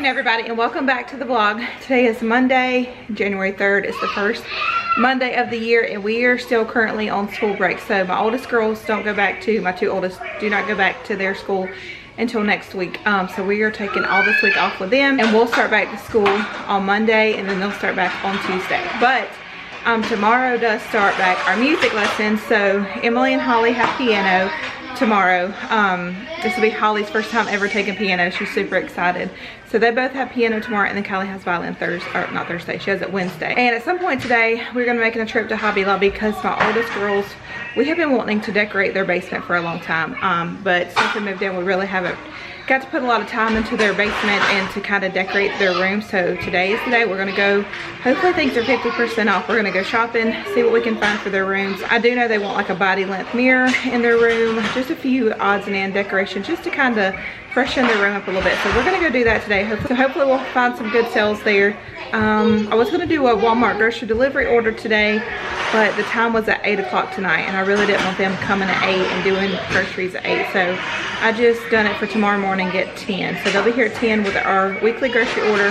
afternoon, everybody, and welcome back to the vlog. Today is Monday, January 3rd. It's the first Monday of the year, and we are still currently on school break. So my oldest girls don't go back to, my two oldest do not go back to their school until next week. So we are taking all this week off with them, and we'll start back to school on Monday, and then they'll start back on Tuesday. But tomorrow does start back our music lessons. So Emily and Holly have piano tomorrow. This will be Holly's first time ever taking piano. She's super excited. So they both have piano tomorrow, and then Kylee has violin Thursday, or not Thursday, she has it Wednesday. And at some point today, we're gonna be making a trip to Hobby Lobby because my oldest girls, we have been wanting to decorate their basement for a long time. But since we moved in, we really haven't got to put a lot of time into their basement and to kind of decorate their room. So today is the day we're gonna go. Hopefully things are 50% off. We're gonna go shopping, see what we can find for their rooms. I do know they want like a body length mirror in their room, just a few odds and ends decorations just to kind of freshen their room up a little bit. So we're gonna go do that today. Hopefully we'll find some good sales there. I was gonna do a Walmart grocery delivery order today, but the time was at 8 o'clock tonight, and I really didn't want them coming at 8 and doing groceries at 8. So I just done it for tomorrow morning at 10. So they'll be here at 10 with our weekly grocery order.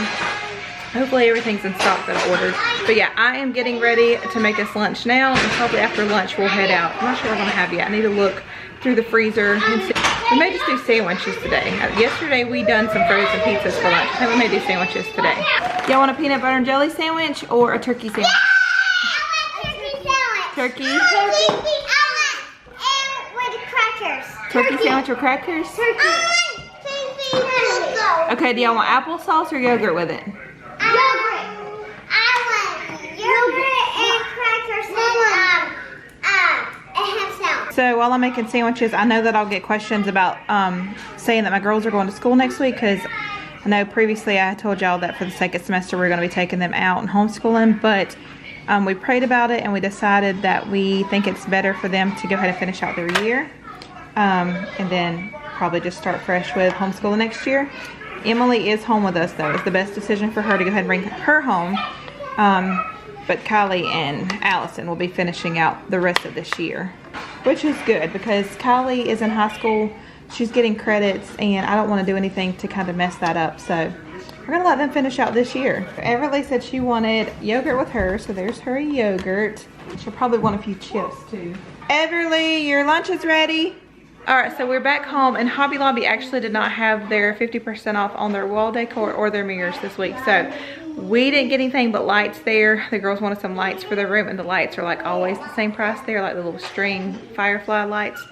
Hopefully everything's in stock that I ordered. But yeah, I am getting ready to make us lunch now, and probably after lunch we'll head out. I'm not sure what I'm gonna have yet. I need to look through the freezer and see. We may just do sandwiches today. Yesterday we done some frozen pizzas for lunch. I think we may do sandwiches today. Y'all want a peanut butter and jelly sandwich or a turkey sandwich? Turkey? Turkey with crackers. Turkey sandwich with crackers? Okay, do y'all want applesauce or yogurt with it? Yogurt. I want yogurt and crackers and ham sandwich. So while I'm making sandwiches, I know that I'll get questions about saying that my girls are going to school next week, because I know previously I told y'all that for the second semester we're going to be taking them out and homeschooling, but we prayed about it and we decided that we think it's better for them to go ahead and finish out their year, and then probably just start fresh with homeschooling next year. Emily is home with us though. It's the best decision for her to go ahead and bring her home. But Kylee and Allison will be finishing out the rest of this year, which is good because Kylee is in high school. She's getting credits, and I don't want to do anything to kind of mess that up. So we're gonna let them finish out this year. Everly said she wanted yogurt with her, so there's her yogurt. She'll probably want a few chips too. Everly, your lunch is ready. All right, so we're back home, and Hobby Lobby actually did not have their 50% off on their wall decor or their mirrors this week. So we didn't get anything but lights there. The girls wanted some lights for their room, and the lights are like always the same price there, like the little string firefly lights.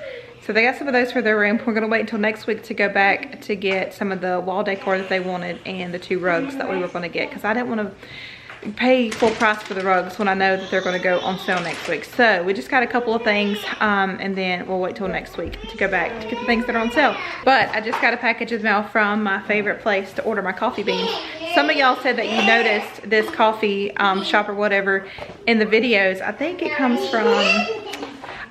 So they got some of those for their room. We're gonna wait until next week to go back to get some of the wall decor that they wanted and the 2 rugs that we were gonna get, because I didn't wanna pay full price for the rugs when I know that they're gonna go on sale next week. So we just got a couple of things, and then we'll wait till next week to go back to get the things that are on sale. But I just got a package of mail from my favorite place to order my coffee beans. Some of y'all said that you noticed this coffee shop or whatever in the videos. I think it comes from,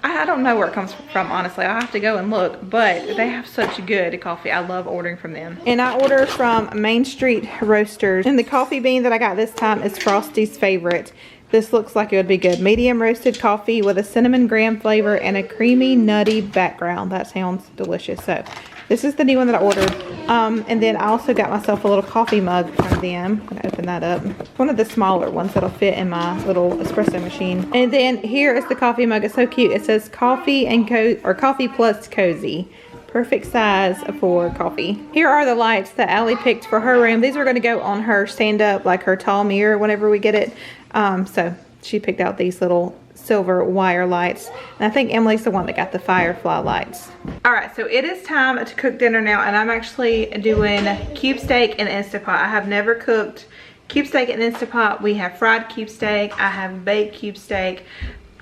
I don't know where it comes from, honestly. I'll have to go and look, but they have such good coffee. I love ordering from them. And I ordered from Main Street Roasters, and the coffee bean that I got this time is Frosty's favorite. This looks like it would be good. Medium roasted coffee with a cinnamon graham flavor and a creamy nutty background. That sounds delicious. So this is the new one that I ordered. And then I also got myself a little coffee mug from them. I'm gonna open that up. It's one of the smaller ones that'll fit in my little espresso machine. And then here is the coffee mug. It's so cute. It says coffee and coffee plus cozy. Perfect size for coffee. Here are the lights that Allie picked for her room. These are gonna go on her stand up, like her tall mirror whenever we get it. So she picked out these little silver wire lights, and I think Emily's the one that got the firefly lights. All right, so it is time to cook dinner now, and I'm actually doing cube steak in Instapot. I have never cooked cube steak in Instapot. We have fried cube steak, I have baked cube steak,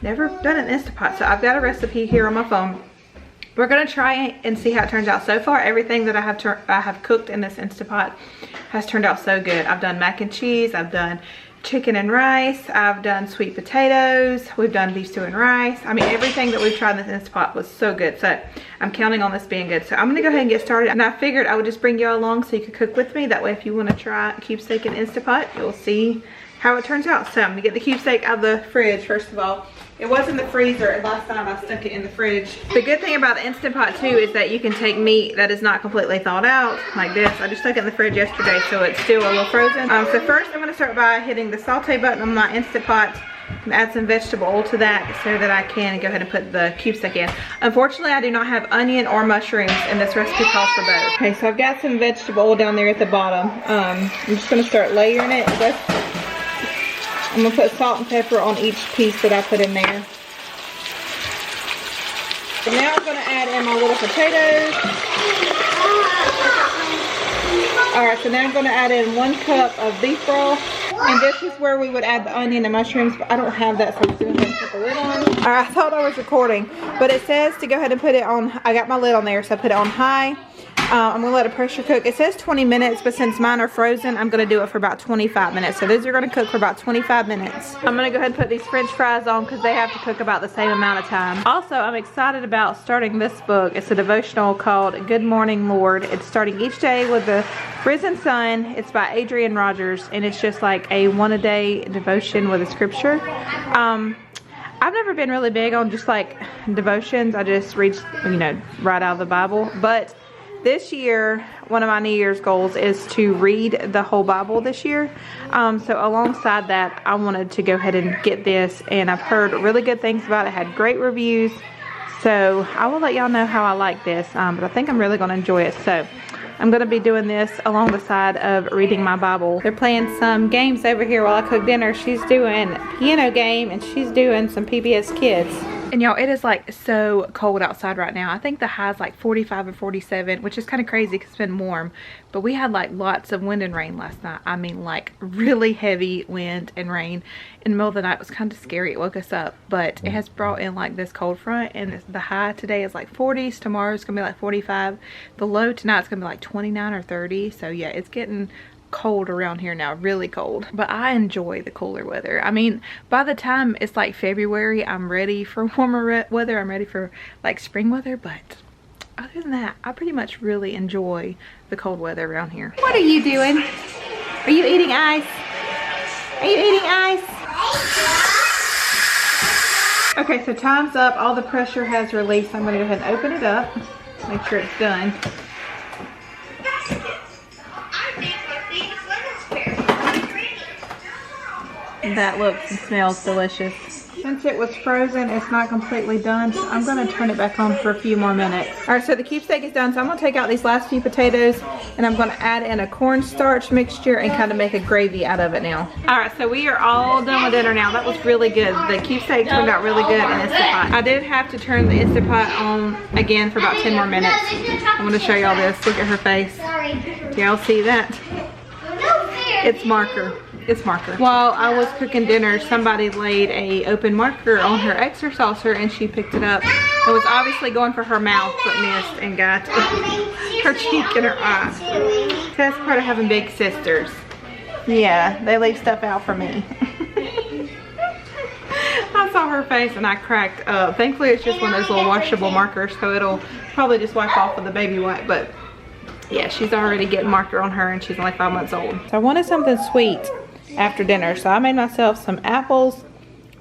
never done an Instapot. So I've got a recipe here on my phone. We're gonna try it and see how it turns out. So far, everything that I have cooked in this Instapot has turned out so good. I've done mac and cheese, I've done chicken and rice, I've done sweet potatoes, we've done beef stew and rice. I mean, everything that we've tried in this Instapot was so good. So I'm counting on this being good. So I'm gonna go ahead and get started. And I figured I would just bring you along so you could cook with me. That way, if you wanna try cube steak in Instapot, you'll see how it turns out. So I'm gonna get the cube steak out of the fridge first of all. It was in the freezer, and last night I stuck it in the fridge. The good thing about the Instant Pot too is that you can take meat that is not completely thawed out, like this. I just stuck it in the fridge yesterday, so it's still a little frozen. So first I'm gonna start by hitting the saute button on my Instant Pot and add some vegetable oil to that so that I can go ahead and put the cube stick in. Unfortunately, I do not have onion or mushrooms, and this recipe calls for both. Okay, so I've got some vegetable oil down there at the bottom. I'm just gonna start layering it. I'm gonna put salt and pepper on each piece that I put in there. So now I'm gonna add in my little potatoes. Alright, so now I'm gonna add in 1 cup of beef broth. And this is where we would add the onion and mushrooms, but I don't have that, so I'm just gonna put the lid on. Alright, I thought I was recording, but it says to go ahead and put it on, I got my lid on there, so I put it on high. I'm gonna let it pressure cook. It says 20 minutes, but since mine are frozen, I'm gonna do it for about 25 minutes. So these are gonna cook for about 25 minutes. I'm gonna go ahead and put these French fries on because they have to cook about the same amount of time. Also, I'm excited about starting this book. It's a devotional called Good Morning Lord. It's starting each day with the risen sun. It's by Adrian Rogers, and it's just like a one-a-day devotion with a scripture. I've never been really big on just like devotions. I just read, you know, right out of the Bible. But this year, one of my New Year's goals is to read the whole Bible this year. So alongside that, I wanted to go ahead and get this, and I've heard really good things about it. Had great reviews. So I will let y'all know how I like this, but I think I'm really going to enjoy it. So I'm going to be doing this along the side of reading my Bible. They're playing some games over here while I cook dinner. She's doing a piano game, and she's doing some PBS Kids. And y'all, it is like so cold outside right now. I think the high is like 45 or 47, which is kind of crazy because it's been warm. But we had like lots of wind and rain last night. I mean, like really heavy wind and rain in the middle of the night. It was kind of scary. It woke us up. But it has brought in like this cold front, and the high today is like 40s. Tomorrow's gonna be like 45. The low tonight's gonna be like 29 or 30. So yeah, it's getting cold around here now, really cold, but I enjoy the cooler weather. I mean, by the time it's like February, I'm ready for warmer weather. I'm ready for like spring weather, but other than that, I pretty much really enjoy the cold weather around here. What are you doing? Are you eating ice? Are you eating ice? Okay, so time's up. All the pressure has released. I'm gonna go ahead and open it up, make sure it's done. That looks and smells delicious. Since it was frozen, it's not completely done, so I'm going to turn it back on for a few more minutes. Alright, so the cube steak is done, so I'm going to take out these last few potatoes, and I'm going to add in a cornstarch mixture and kind of make a gravy out of it now. Alright, so we are all done with dinner now. That was really good. The cube steak turned out really good in Instant Pot. I did have to turn the Instant Pot on again for about 10 more minutes. I'm going to show y'all this. Look at her face. Do y'all see that? It's marker. It's marker. While I was cooking dinner, somebody laid a open marker on her Exer saucer, and she picked it up. It was obviously going for her mouth, but missed and got her cheek and her eye. So that's part of having big sisters. Yeah, they leave stuff out for me. I saw her face and I cracked up. Thankfully, it's just one of those little washable markers, so it'll probably just wipe off with a baby wipe, but yeah, she's already getting marker on her, and she's only 5 months old. So I wanted something sweet after dinner, so I made myself some apples,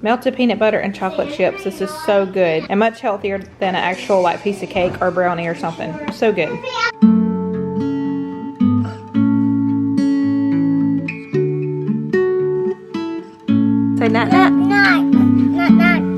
melted peanut butter, and chocolate chips. This is so good and much healthier than an actual like piece of cake or brownie or something. So good. Say nut nut. Nut, nut, nut.